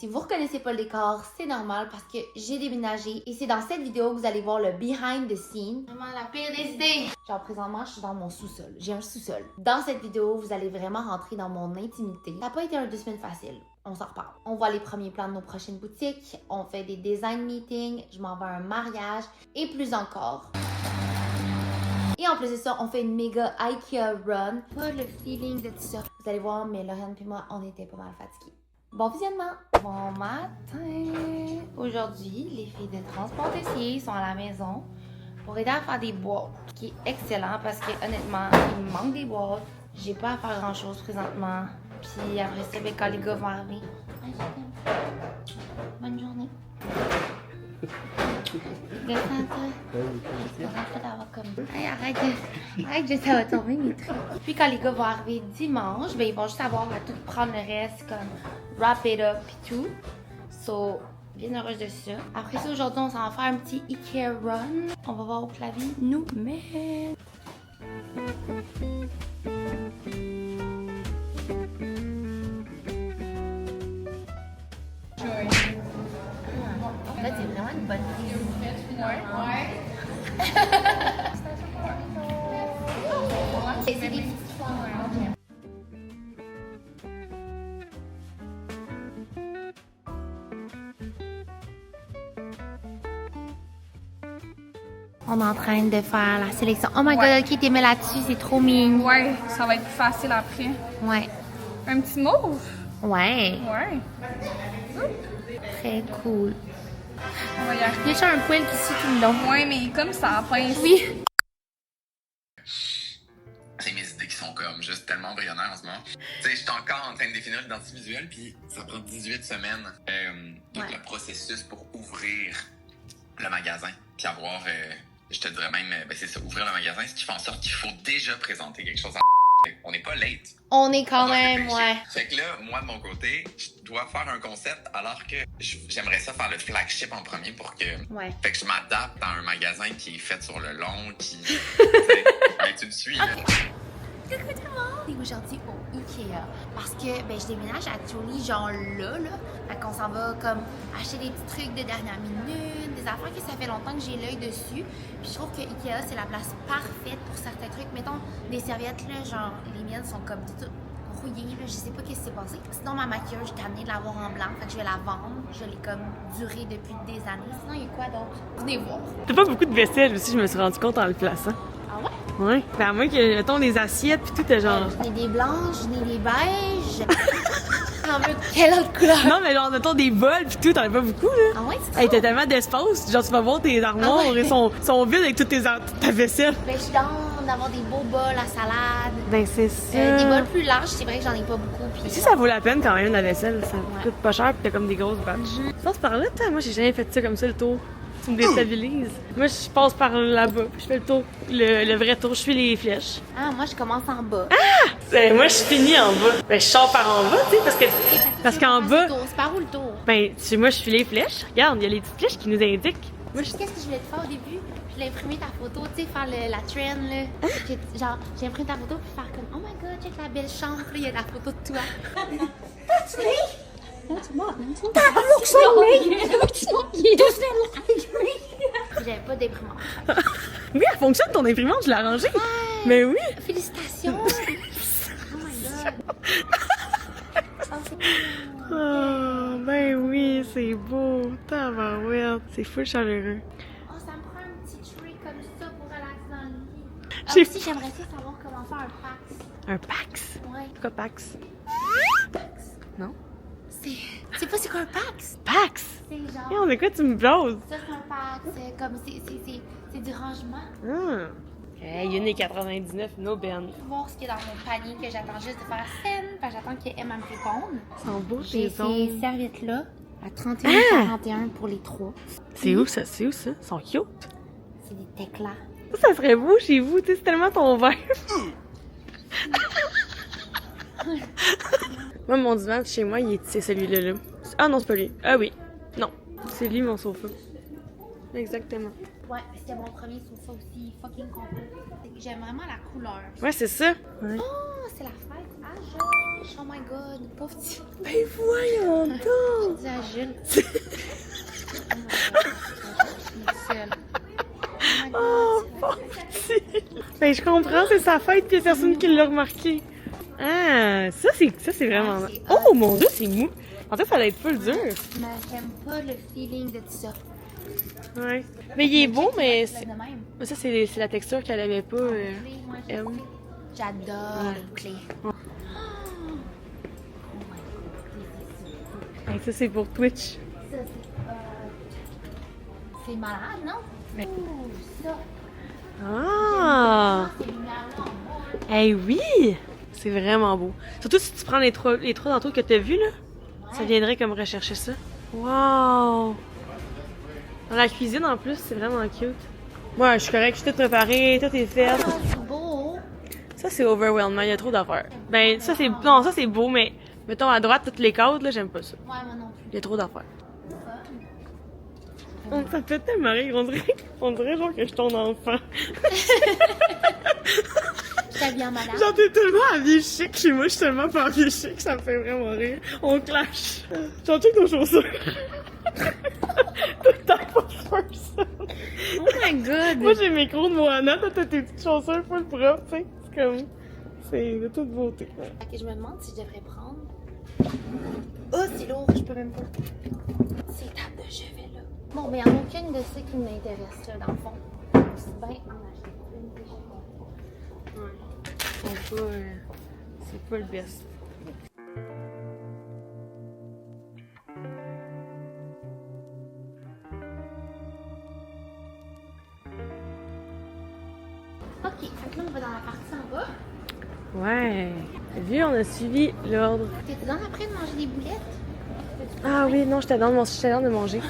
Si vous reconnaissez pas le décor, c'est normal parce que j'ai déménagé et c'est dans cette vidéo que vous allez voir le behind the scene. Vraiment la pire des idées! Genre présentement, je suis dans mon sous-sol. J'ai un sous-sol. Dans cette vidéo, vous allez vraiment rentrer dans mon intimité. Ça n'a pas été un 2 semaines facile. On s'en reparle. On voit les premiers plans de nos prochaines boutiques, on fait des design meetings, je m'en vais à un mariage et plus encore. Et en plus de ça, on fait une méga IKEA run. Pas le feeling de tout ça. Vous allez voir, mais Lauriane et moi, on était pas mal fatigués. Bon visionnement! Bon matin! Aujourd'hui, les filles de Transport Tessier sont à la maison pour aider à faire des boîtes, ce qui est excellent parce que honnêtement, il me manque des boîtes. J'ai pas à faire grand chose présentement. Puis après ça, quand les gars vont arriver. Bonne journée! Hey, arrête, ça va tomber mes trucs. Puis quand les gars vont arriver dimanche, ben ils vont juste avoir à tout prendre le reste, comme wrap it up et tout. So, bien heureuse de ça. Après ça, aujourd'hui, on s'en va faire un petit IKEA run. On va voir où la vie nous mène. En fait, c'est vraiment une bonne idée. Ouais. C'est des petites fleurs. On est en train de faire la sélection. Oh my god, ok, t'es mis là-dessus, c'est trop mignon. Ouais, ça va être plus facile après. Ouais. Un petit mauve? Ouais. Ouais. Très cool. On va y arriver. Il y a juste un poil qui suit tout le long. Ouais, mais comme ça pince. Oui. C'est mes idées qui sont comme juste tellement embryonnaires en ce moment. Tu sais, je suis encore en train de définir l'identité visuelle, puis ça prend 18 semaines. Tout le processus pour ouvrir le magasin, puis avoir, je te dirais même, c'est ça, ouvrir le magasin, ce qui fait en sorte qu'il faut déjà présenter quelque chose en on n'est pas late. On est quand même, ouais. Fait que là, moi, de mon côté, je dois faire un concept alors que j'aimerais ça faire le flagship en premier pour que... Ouais. Fait que je m'adapte dans un magasin qui est fait sur le long, qui... ben, tu me suis, là. Coucou tout le monde! Et aujourd'hui au IKEA parce que ben, je déménage actually genre là. Fait qu'on s'en va comme acheter des petits trucs de dernière minute, des affaires que ça fait longtemps que j'ai l'œil dessus. Puis je trouve que IKEA c'est la place parfaite pour certains trucs. Mettons des serviettes là, genre les miennes sont comme toutes rouillées là, je sais pas qu'est-ce qui s'est passé. Sinon ma maquilleuse, j'ai terminé de l'avoir en blanc, fait que je vais la vendre. Je l'ai comme durée depuis des années. Sinon il y a quoi d'autre? Venez voir. T'as pas beaucoup de vaisselle aussi, je me suis rendu compte en le plaçant. Ah ouais? Ouais. Ben à moins que, mettons, les assiettes pis tout est genre... J'en ai des blanches, j'en ai des beiges. T'en veux quelle autre couleur? Non, mais genre, mettons, des bols pis tout, t'en as pas beaucoup, là. Ah ouais, c'est Hey, ça? t'as tellement d'espace. Genre, tu vas voir tes armoires, Ah ouais. ils sont vides avec toute ta vaisselle. Ben, je suis dans d'avoir des beaux bols à salade. Ben, c'est ça. Des bols plus larges, c'est vrai que j'en ai pas beaucoup. Puis Si ça vaut la peine quand même, la vaisselle, ça coûte pas cher pis t'as comme des grosses batches. Tu passes par là, toi? Moi, j'ai jamais fait ça comme ça, le tour. Tu me déstabilises. Moi, je passe par là-bas, je fais le tour, le vrai tour, je suis les flèches. Ah, moi, je commence en bas. Ben, moi, je finis en bas. Ben, je sors par en bas, tu sais, parce qu'en bas, C'est par où le tour? ben, moi, je suis les flèches. Regarde, il y a les petites flèches qui nous indiquent. Moi, Qu'est-ce que je voulais te faire au début? Je voulais imprimer ta photo, tu sais, faire la trend, là. Genre, j'ai imprimé ta photo, puis faire comme, oh my god, check la belle chambre, là, il y a la photo de toi. That's me! That's not me. That looks like me! That's not you! Doesn't like me! J'avais pas d'imprimante. oui, elle fonctionne ton imprimante, je l'ai arrangée. Mais oui. Félicitations! Oh my god! Oh, c'est cool. Oh, ben oui, c'est beau. Tabarouette, c'est full chaleureux. Oh, ça me prend un petit tree comme ça pour relaxer dans le lit. Ah, J'ai- aussi, j'aimerais ça savoir comment faire un Pax. Un Pax? Ouais. Pourquoi Pax? Pax. Non? C'est... Tu sais pas c'est quoi un Pax? Pax? C'est genre... Hey, on est quoi, tu me bloses? Ça, c'est un Pax. C'est comme... C'est du rangement. Hey, 1,99, no ben. Je vais voir ce qu'il y a dans mon panier que j'attends juste de faire scène. Parce que j'attends qu'elle me répondre. Ils sont beaux, J'ai tes ces ongles. serviettes-là à 31,41 pour les 3. C'est où ça? C'est où ça? Ils sont cute. C'est des teclas. Ça serait beau chez vous, tu sais, c'est tellement ton verre. Moi, mon divan de chez moi, c'est celui-là. Là. Ah non, c'est pas lui. Ah oui. Non. C'est lui, mon sofa. Exactement. Ouais, c'était mon premier sofa aussi, fucking complet. J'aime vraiment la couleur. Ouais, c'est ça. Ouais. Oh, c'est la fête à Josh. Oh my god, pauvre petit. Ben voyons donc! Dis à Jules. Oh my god, je suis seule. Oh my god. Oh, parti! Ben, je comprends, c'est sa fête, pis y'a personne qui l'a remarqué. Ah, ça, c'est vraiment... Ouais, c'est Oh, mon Dieu, c'est mou! En fait, ça allait être full dur. Mais j'aime pas le feeling de tout ça. Ouais. Mais il est beau, mais... C'est de même. Ça, c'est la texture qu'elle avait pas. Clé, moi, M. j'adore Ouais. le clé. Hey, ça, c'est pour Twitch. Ça, c'est malade, non? Ouais. Ouh, ça. Ah! Ces lumières-là en bas. Hey, oui! C'est vraiment beau. Surtout si tu prends les trois d'entre eux que t'as vus, là. Ça viendrait comme rechercher ça. Wow! Dans la cuisine, en plus, c'est vraiment cute. Ouais, je suis correcte, je suis toute préparée, tout est fait. Ah, c'est beau. Ça, c'est overwhelming, il y a trop d'affaires. Ben, ça, c'est... Non, ça, c'est beau, mais... Mettons, à droite, toutes les cadres, là, j'aime pas ça. Ouais, moi non plus. Il y a trop d'affaires. Oh, ça me fait tellement rire, on dirait genre que je suis ton enfant. Je t'habille en madame. Genre, t'es tellement habillée chic chez moi, je suis tellement pas habillée chic, ça me fait vraiment rire. On clash. Genre, check nos chaussures. Tout t'as pas first. Oh my god. Moi, j'ai mes crocs de Moana, toi, t'as tes petites chaussures full propres, tu sais. C'est comme... C'est de toute beauté. Ok, je me demande si je devrais prendre. Oh, c'est lourd, je peux même pas. Ces tables de chevet là. Bon, mais il n'y en a aucune de ceux qui m'intéressent là, dans le fond. C'est bien en acheter une déjà. C'est pas le best. Ok, fait que là, on va dans la partie en bas. Ouais. T'as vu, on a suivi l'ordre. T'étais dans après de manger des boulettes? Ah oui, non, j'étais dans de manger.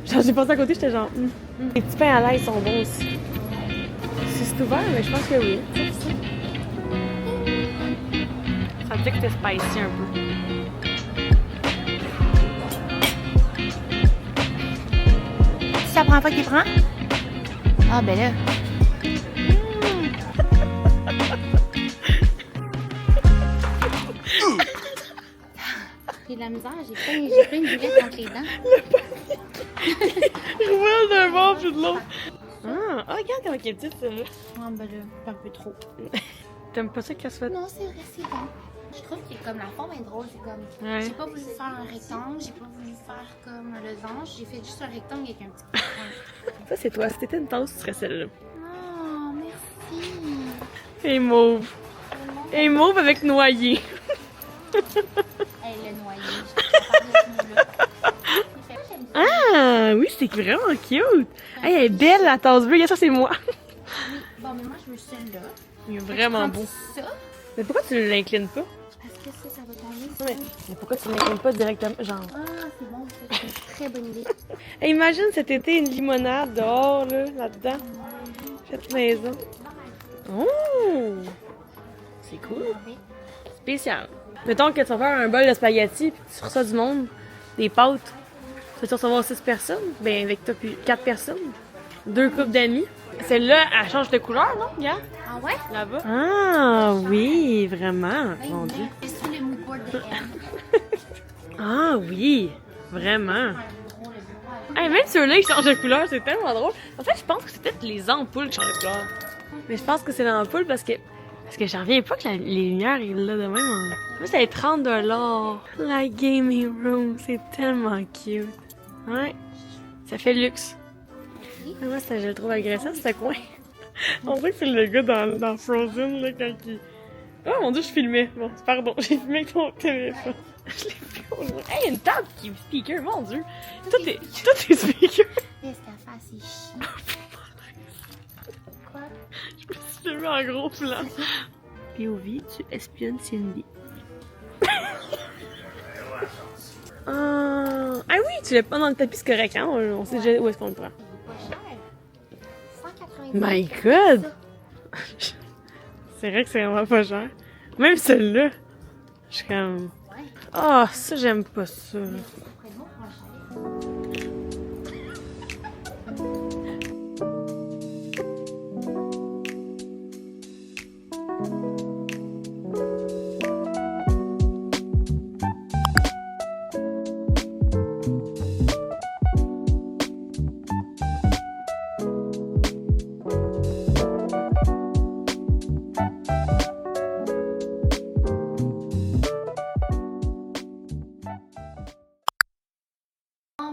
Genre, j'ai passé à côté, j'étais genre... Les petits pains à l'ail sont bons aussi. Si c'est ouvert, mais je pense que oui. Ça me dit que c'était spicy un peu. C'est la première fois que tu prends? Ah, ben là. J'ai de la misère, j'ai plein de boulettes entre les dents. Je roule d'un bord puis de l'autre. Ah, regarde comment elle est petite, celle-là. Ah, ben là, un peu trop. T'aimes pas ça qu'elle se fait? Non, c'est vrai, c'est bon. Je trouve que comme la forme est drôle, c'est comme... Ouais. J'ai pas voulu faire un rectangle, j'ai pas voulu faire comme un losange, j'ai fait juste un rectangle avec un petit point. Ça, c'est toi. Si t'étais une tasse, ce serait celle-là. Oh, merci. Et mauve. Et mauve avec noyer. Hey, le noyer, je parle de ce mot-là. J'aime ça. Ah, oui, c'est vraiment cute. Hey, elle est belle, la tasse bleue. Regarde, ça, c'est moi. Bon, mais moi, je me suis là. Il est vraiment Je beau. prends ça, Mais pourquoi tu ne l'inclines pas? parce que ça va tomber. Mais pourquoi tu ne l'inclines pas directement? Genre. Ah, c'est bon, ça, c'est une très bonne idée. Hey, imagine cet été une limonade dehors, là, là-dedans. Cette maison. Oh! C'est cool. Spécial. Mettons que tu vas faire un bol de spaghettis puis tu reçois du monde, des pâtes. Tu vas recevoir 6 personnes? Ben, avec toi, puis 4 personnes. 2 couples d'amis. Celle-là, elle change de couleur, non? Regarde. Ah ouais? Là-bas. Ah, oui, vraiment. Oui, Mon Dieu. mais je suis le moodboard de M. Ah, oui, vraiment. Un gros, le bureau. Hey, même ceux-là, ils changent de couleur, c'est tellement drôle. En fait, je pense que c'est peut-être les ampoules qui changent de couleur. Mais je pense que c'est l'ampoule parce que j'en reviens pas que les lumières, il est là de même. Hein. Moi, c'est 30 $. La gaming room, c'est tellement cute. Ouais, ça fait luxe. Moi, ça, je le trouve agressant, ce coin. On dirait que c'est le gars dans Frozen, là, quand il... Oh mon Dieu, je filmais. Bon, pardon, j'ai filmé avec ton téléphone. Je l'ai vu au loin. Hey, une table qui est speaker, mon Dieu. Tout est speaker. Qu'est-ce qu'elle fait? C'est chiant. Quoi? Je me suis filmé en gros plan. POV, tu espionnes Cindy. Ah oui, tu l'as pas dans le tapis, c'est correct, hein? On sait déjà où est-ce qu'on le prend. Il est pas cher. 190. My God! C'est vrai que c'est vraiment pas cher. Même celle-là. Je suis comme... Ouais. Ah, ça, j'aime pas ça. Après nous, on va cher.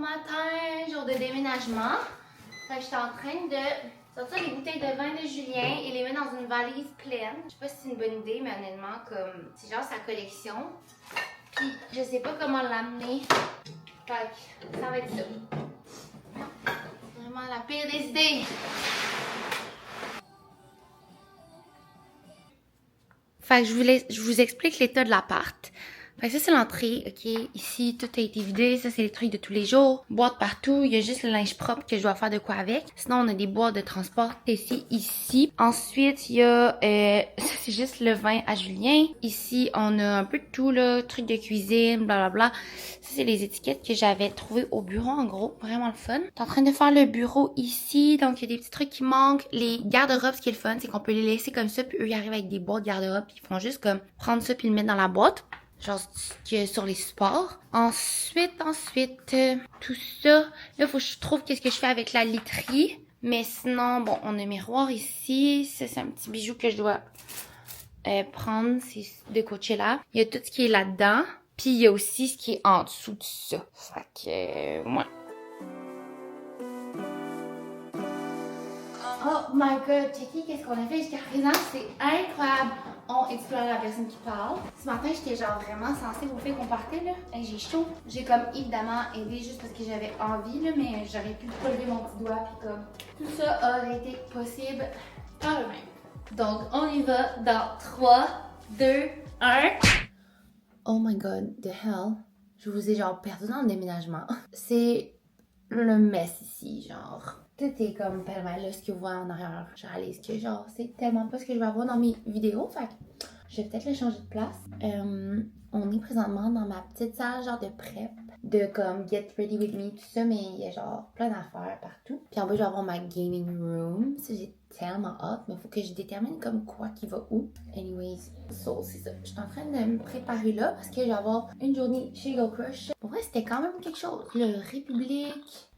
matin, jour de déménagement. Fait que j'étais en train de sortir les bouteilles de vin de Julien et les mettre dans une valise pleine. Je sais pas si c'est une bonne idée, mais honnêtement, comme c'est genre sa collection. Puis je sais pas comment l'amener. Fait que ça va être ça. Vraiment la pire des idées. Fait que je vous explique l'état de l'appart. Fait que ça, c'est l'entrée, ok? Ici, tout a été vidé. Ça, c'est les trucs de tous les jours. Boîtes partout. Il y a juste le linge propre que je dois faire de quoi avec. Sinon, on a des boîtes de transport. Ici. Ensuite, il y a... ça, c'est juste le vin à Julien. Ici, on a un peu de tout, là. Trucs de cuisine, blablabla. Ça, c'est les étiquettes que j'avais trouvées au bureau, en gros. Vraiment le fun. T'es en train de faire le bureau ici. Donc, il y a des petits trucs qui manquent. Les garde-robes, ce qui est le fun, c'est qu'on peut les laisser comme ça. Puis eux, ils arrivent avec des boîtes garde-robes. Puis ils font juste comme prendre ça puis le mettre dans la boîte. Genre que sur les supports. Ensuite, tout ça. Là, faut que je trouve qu'est-ce que je fais avec la literie. Mais sinon, bon, on a un miroir ici. Ça, c'est un petit bijou que je dois prendre. C'est de Coachella. Il y a tout ce qui est là-dedans. Puis il y a aussi ce qui est en dessous de ça. Fait que, ouais. Oh my god, checker qu'est-ce qu'on a fait jusqu'à présent. C'est incroyable. On explore la personne qui parle. Ce matin, j'étais genre vraiment sensible au fait qu'on partait là. Hey, j'ai chaud. J'ai comme évidemment aidé juste parce que j'avais envie là, mais j'aurais pu relever mon petit doigt puis comme tout ça aurait été possible par le même. Donc on y va dans 3, 2, 1. Oh my god, the hell. Je vous ai genre perdu dans le déménagement. C'est le mess ici, genre. Tout est comme pêle-mêle, là, ce que vous voyez en arrière. Je réalise que genre, c'est tellement pas ce que je vais avoir dans mes vidéos. Fait que je vais peut-être le changer de place. On est présentement dans ma petite salle genre de prep. De comme get ready with me, tout ça. Mais il y a genre plein d'affaires partout. Puis en bas, je vais avoir ma gaming room. Ça, j'ai tellement hâte. Mais il faut que je détermine comme quoi qui va où. Anyways, so, c'est ça. Je suis en train de me préparer là. Parce que je vais avoir une journée chez Go Crush. Pour vrai, c'était quand même quelque chose. Le République...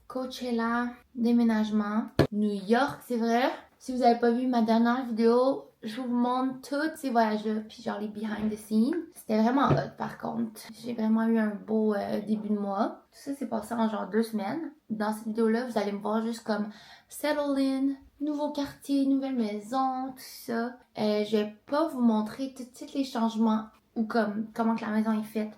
Coachella, déménagement, New York, c'est vrai. Si vous avez pas vu ma dernière vidéo, je vous montre tous ces voyages-là, puis genre les behind the scenes. C'était vraiment hot par contre. J'ai vraiment eu un beau début de mois. Tout ça s'est passé en genre 2 semaines. Dans cette vidéo-là, vous allez me voir juste comme settle in, nouveau quartier, nouvelle maison, tout ça. Je vais pas vous montrer tous les changements ou comme comment que la maison est faite.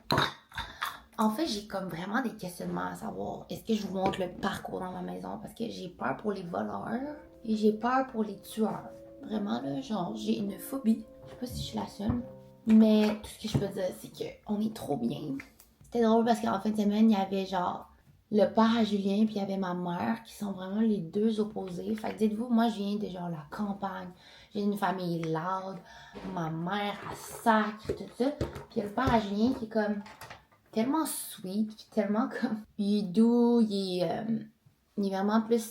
En fait, j'ai comme vraiment des questionnements à savoir est-ce que je vous montre le parcours dans ma maison parce que j'ai peur pour les voleurs et j'ai peur pour les tueurs. Vraiment là, genre j'ai une phobie. Je sais pas si je suis la seule, mais tout ce que je peux dire c'est que on est trop bien. C'était drôle parce qu'en fin de semaine, il y avait genre le père à Julien puis il y avait ma mère qui sont vraiment les deux opposés. Fait que dites-vous, moi je viens de genre la campagne. J'ai une famille loud, ma mère elle sacre, tout ça. Puis il y a le père à Julien qui est comme tellement sweet, tellement comme... Il est doux, il est vraiment plus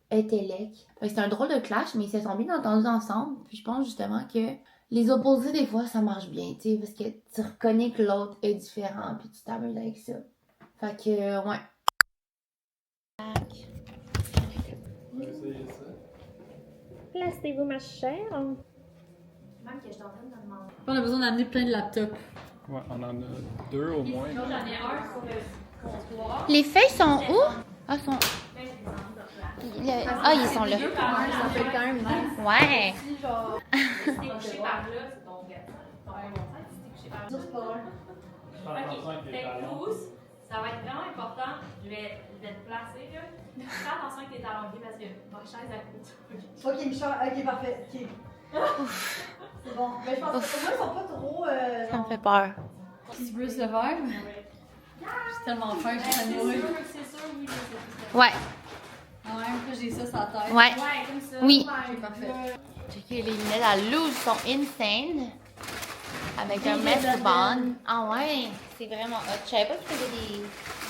intellect. C'est un drôle de clash, mais ils se sont bien entendus ensemble. Puis je pense justement que les opposés, des fois, ça marche bien, tu sais, parce que tu reconnais que l'autre est différent, puis tu t'amuses avec ça. Fait que, ouais. On va essayer ça. Placez-vous, ma chère. Même que je suis en train de me demander. On a besoin d'amener plein de laptops. Ouais, on en a 2 au moins. Les feuilles sont où? Ah, sont... Ah, ils sont là. Ça fait quand même nice. Ouais. Ça va être vraiment important. Je vais te placer là. Fais attention avec tes talons pieds parce que ma chaise à côté. Ok, Michel, ok, parfait. Ok. C'est bon. Mais je pense que pour moi, ils sont pas trop. Ça me fait peur. Petit Bruce le verre. J'ai tellement faim, je suis mourir. C'est sûr, oui. Ouais. Ah ouais, après j'ai ça sur la tête. Ouais. Ouais, comme ça. Oui. Ok, parfait. Checker les lunettes à loose sont insane. Avec un mess bond. Ah ouais, c'est vraiment hot. Je savais pas qu'il faisait des...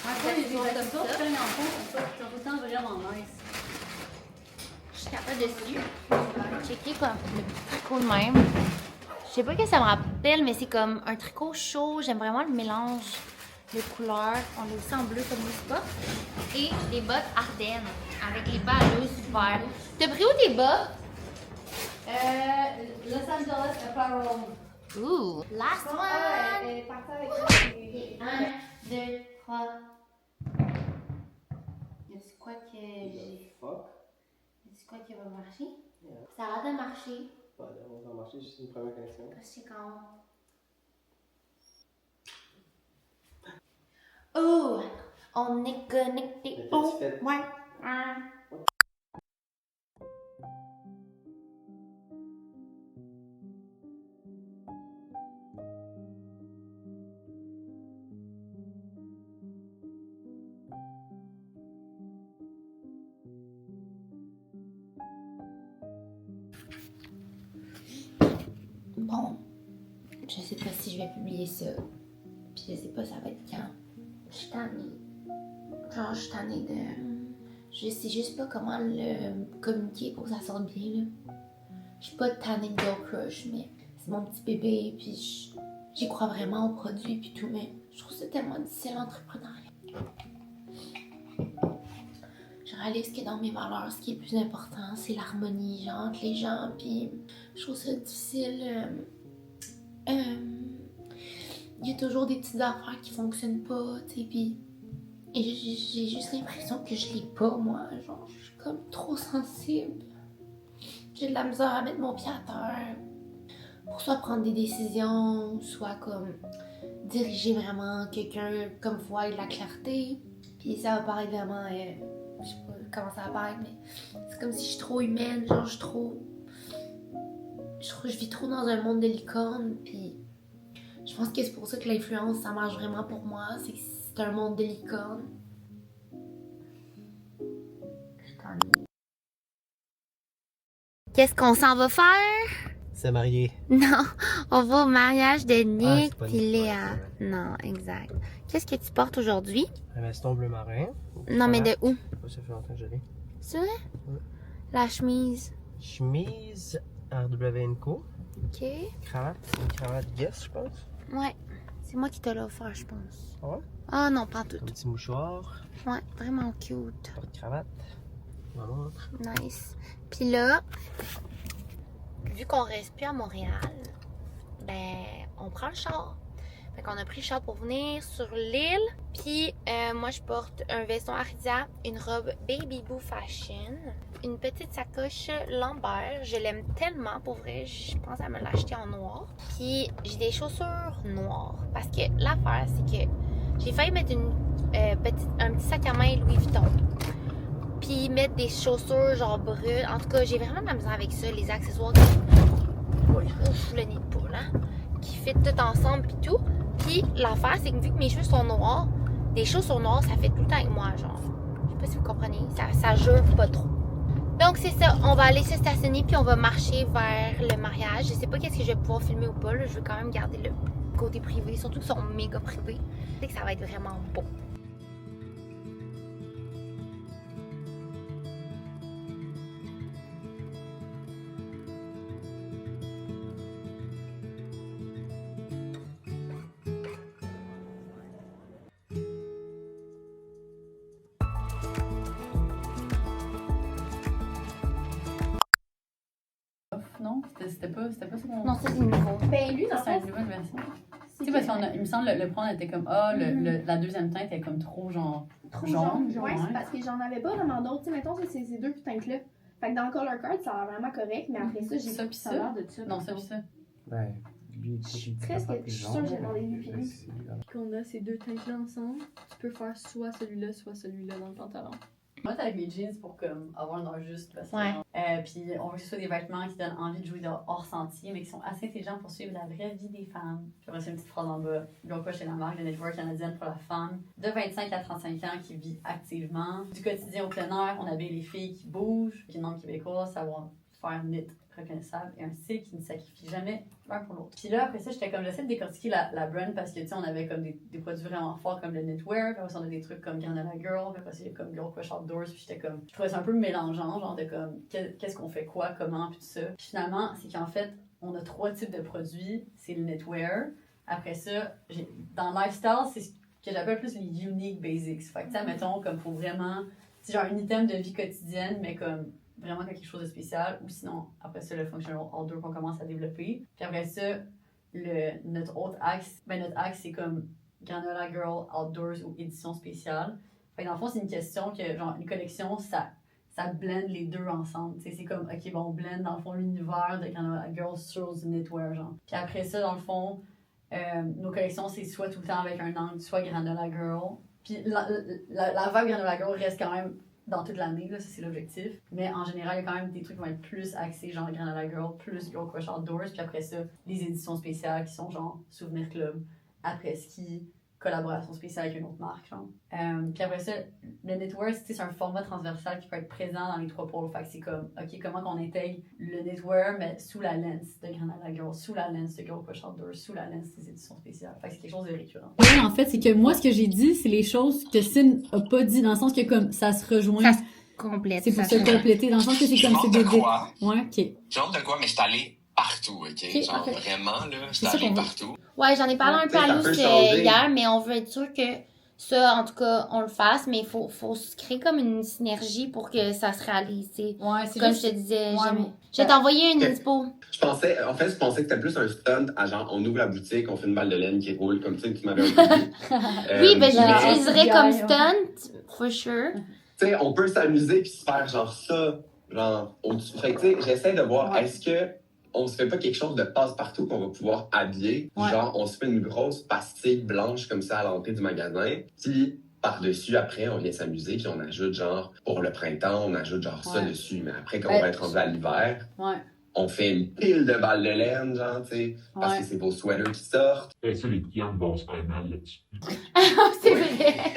Après, j'ai des comme ça, plein d'enfants, ça fait tout le temps vraiment nice. Je suis capable dessus. Checker comme le petit tricot de même. Je sais pas ce que ça me rappelle, mais c'est comme un tricot chaud. J'aime vraiment le mélange de couleurs. On l'a aussi en bleu comme les bas. Et des bottes Ardennes avec les bas à loose super. T'as pris où tes bas? Los Angeles Apparel. Ouh, last one! Elle est partie avec 1, 2, 3. quoi que j'ai. Fuck. C'est quoi qui va marcher? Yeah. Ça arrête de marcher. Ouais, on va marcher juste une première connexion. Parce que quand. Oh! On est connecté. Mais Oh! t'as-tu fait- Ouais. Ah. Bon, je sais pas si je vais publier ça. Puis je sais pas ça va être quand. Je suis tannée. Genre, je suis tannée de. Je sais juste pas comment le communiquer pour que ça sorte bien, là. Je suis pas tannée de Girl Crush, mais c'est mon petit bébé, puis j'y crois vraiment au produit, puis tout, mais je trouve ça tellement difficile l'entrepreneuriat. Je réalise que dans mes valeurs, ce qui est le plus important, c'est l'harmonie, genre, entre les gens, puis je trouve ça difficile. Il y a toujours des petites affaires qui fonctionnent pas, tu sais, puis j'ai juste l'impression que je l'ai pas, moi, genre, je suis comme trop sensible. J'ai de la misère à mettre mon pied à terre pour soit prendre des décisions, soit comme diriger vraiment quelqu'un comme voir de la clarté. Puis ça va paraître vraiment, je sais pas comment ça va paraître, mais c'est comme si je suis trop humaine, genre je vis trop dans un monde de licorne, puis je pense que c'est pour ça que l'influence, ça marche vraiment pour moi, c'est que c'est un monde de licorne. Qu'est-ce qu'on s'en va faire? C'est marié. Non, on va au mariage de Nick c'est pas puis Nick, Léa. Non, exact. Qu'est-ce que tu portes aujourd'hui? Un veston bleu marin. Non, mais de où? Ça fait longtemps que je l'ai. C'est vrai? Ouais. La chemise. Chemise RW Co. Ok. Cravate. C'est une cravate Guess, je pense. Ouais. C'est moi qui te l'ai offert, je pense. Ah ouais? Ah non, pas en tout. Un petit mouchoir. Ouais, vraiment cute. Pas de cravate. Ma montre. Nice. Puis là, vu qu'on reste plus à Montréal, ben, on prend le char. Fait qu'on a pris le char pour venir sur l'île. Puis moi, je porte un veston Ardia, une robe Baby Boo Fashion, une petite sacoche Lambert. Je l'aime tellement, pour vrai. Je pense à me l'acheter en noir. Puis j'ai des chaussures noires. Parce que l'affaire, c'est que j'ai failli mettre un petit sac à main Louis Vuitton. Puis mettre des chaussures genre brunes. En tout cas, j'ai vraiment de la misère avec ça, les accessoires. Ouf, le nid de poule, hein? Qui fit tout ensemble puis tout. Puis l'affaire, c'est que vu que mes cheveux sont noirs, des chaussures noires, ça fait tout le temps avec moi, genre. Je sais pas si vous comprenez, ça jure pas trop. Donc c'est ça, on va aller se stationner puis on va marcher vers le mariage. Je sais pas qu'est-ce que je vais pouvoir filmer ou pas, là. Je veux quand même garder le côté privé, surtout qu'ils sont méga privés. Je sais que ça va être vraiment beau. Non, c'était pas ça qu'on... Non, ça c'est nouveau. Ben lui, dans le c'est une fond, nouvelle version. c'est Tu sais, parce qu'il me semble le prendre était comme, la deuxième teinte était comme trop genre trop jaune. jaune. Ouais, c'est parce que j'en avais pas vraiment d'autres. Tu sais, mettons, c'est ces deux teintes-là. Fait que dans le color card, ça a l'air vraiment correct, mais après ça, j'ai Ça vu pis ça a ça? l'air de ça. Non, ça pis ça. Ben, lui, Je suis presque sûre que j'ai demandé lui puis lui. Qu'on a ces deux teintes-là ensemble, tu peux faire soit celui-là dans le pantalon. Moi, t'as avec mes jeans pour comme avoir un âge juste. Parce que, Ouais. puis on veut que ce soit des vêtements qui donnent envie de jouer hors sentier, mais qui sont assez intelligents pour suivre la vraie vie des femmes. Puis après, c'est une petite phrase en bas. Girl Crush est la marque de network canadienne pour la femme de 25 à 35 ans qui vit activement. Du quotidien au plein air, on habille les filles qui bougent, qui nomment québécois, savoir faire knit reconnaissable et un style qui ne sacrifie jamais l'un pour l'autre. Puis là, après ça, j'étais comme, j'essaie de décortiquer la brand parce que, tu sais, on avait comme des produits vraiment forts comme le knitwear, puis après on a des trucs comme Granola Girl, puis après ça, il y a comme Girl Crush Outdoors, puis j'étais comme, je trouvais ça un peu mélangeant, genre de comme, qu'est-ce qu'on fait quoi, comment, puis tout ça. Puis finalement, c'est qu'en fait, on a 3 types de produits. C'est le knitwear. Après ça, dans lifestyle, c'est ce que j'appelle plus les unique basics. Fait que, tu sais, mettons, comme pour vraiment, c'est genre un item de vie quotidienne, mais comme vraiment quelque chose de spécial, ou sinon, après ça, le functional outdoor qu'on commence à développer. Puis après ça, notre autre axe, c'est comme Granola Girl Outdoors ou édition spéciale. Fait que dans le fond, c'est une question que, genre, une collection, ça blende les deux ensemble. T'sais, c'est comme, OK, bon, on blende, dans le fond, l'univers de Granola Girl sur du knitwear, genre. Puis après ça, dans le fond, nos collections, c'est soit tout le temps avec un angle, soit Granola Girl. Puis la vibe Granola Girl reste quand même dans toute l'année, là, ça c'est l'objectif. Mais en général, il y a quand même des trucs qui vont être plus axés, genre Granola Girl, plus Girl Crush Outdoors. Puis après ça, les éditions spéciales qui sont genre Souvenir Club, après ski, collaboration spéciale avec une autre marque, genre. Puis après ça, le knitwear, c'est un format transversal qui peut être présent dans les trois pôles. Fait que c'est comme, OK, comment qu'on intègre le knitwear, mais sous la lens de Granola Girl, sous la lens de Girl Crush Outdoors, sous la lens des éditions spéciales. Fait que c'est quelque chose de récurrent. Oui, en fait, c'est que moi, ce que j'ai dit, c'est les choses que Cine a pas dit, dans le sens que comme ça se rejoint. Ça se complète. C'est pour se compléter, dans le sens que c'est comme c'est des... Ouais, OK. J'ai honte de quoi, mais je suis allée partout, OK? Genre, vraiment, là, je suis allée partout. Ouais, j'en ai parlé un peu à Luce hier, mais on veut être sûr que ça, en tout cas, on le fasse, mais il faut se créer comme une synergie pour que ça se réalise, tu sais. Ouais, c'est comme juste... je te disais, Ouais, je vais t'envoyer une inspo. Je pensais que c'était plus un stunt à genre, on ouvre la boutique, on fait une balle de laine qui roule, comme tu sais, tu m'avais un peu dit. Oui, ben je mais- l'utiliserais comme stunt, for sure. Tu sais, on peut s'amuser puis se faire genre ça, genre, au-dessus. Fait que tu sais, j'essaie de voir, Ouais. est-ce que on se fait pas quelque chose de passe-partout qu'on va pouvoir habiller? Ouais. Genre, on se fait une grosse pastille blanche comme ça à l'entrée du magasin, puis par-dessus, après, on vient s'amuser, puis on ajoute genre, pour le printemps, on ajoute genre ça Ouais. dessus. Mais après, quand on va être rendu à l'hiver, Ouais. on fait une pile de balles de laine, genre, tu sais, parce Ouais. que c'est vos sweaters qui sortent. Et ça, les clients vont se faire mal là-dessus. C'est vrai.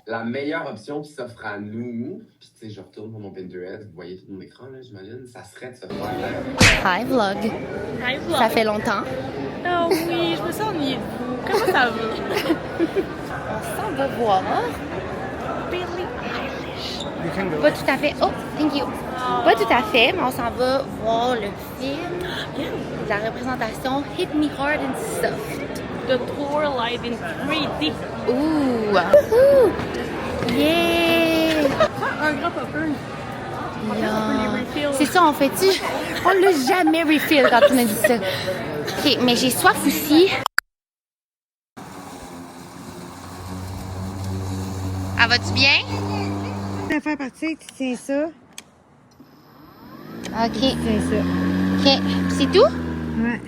La meilleure option qui s'offre à nous, puis tu sais, je retourne sur mon Pinterest, vous voyez tout mon écran, là, j'imagine, ça serait de se faire... Hi vlog. Hi, vlog. Ça fait longtemps. Oh oui, je me suis ennuyée de vous. Comment ça va? On s'en va voir Billie Eilish. Pas tout à fait. Oh, thank you. Pas tout à fait, mais on s'en va voir le film. La représentation Hit Me Hard and Soft. The tour live in 3D. Ouh! Wouhou! Yeah! Un gros popper. Yeah. C'est ça, on fait-tu? On l'a jamais refill quand on a dit ça. Ok, mais j'ai soif aussi. Ah, va-tu bien? Ça fait partie, tu tiens ça. Ok. Tu tiens ça. Ok. C'est tout? Ouais.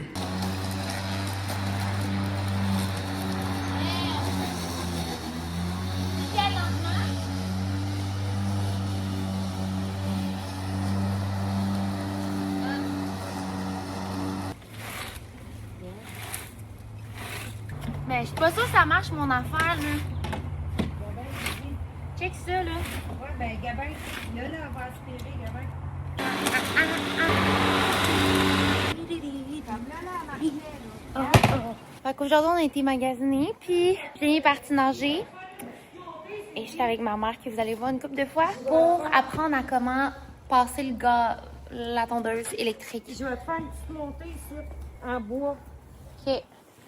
Mais je suis pas sûre que ça marche mon affaire, là. Check ça, là. Ouais, ben, Gabin, là, on va aspirer, Gabin. Fait qu'aujourd'hui, on a été magasiner, puis j'ai parti nager. Et je suis avec ma mère, que vous allez voir une couple de fois, pour apprendre à comment passer la tondeuse électrique. Je vais te faire une petite montée ici, en bois, Ok.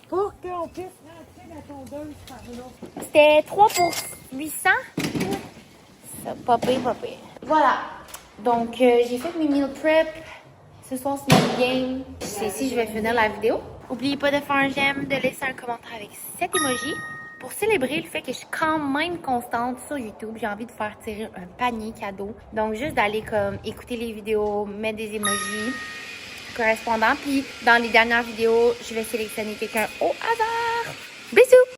pour qu'on puisse rentrer la tondeuse par là. C'était 3 pour 800. Ça, pas pire, pas pire. Voilà. Donc, j'ai fait mes meal prep. Ce soir, c'est notre game. C'est ici que je vais finir la vidéo. N'oubliez pas de faire un j'aime, de laisser un commentaire avec cet emoji pour célébrer le fait que je suis quand même constante sur YouTube. J'ai envie de faire tirer un panier cadeau. Donc, juste d'aller comme écouter les vidéos, mettre des emojis correspondants. Puis, dans les dernières vidéos, je vais sélectionner quelqu'un au hasard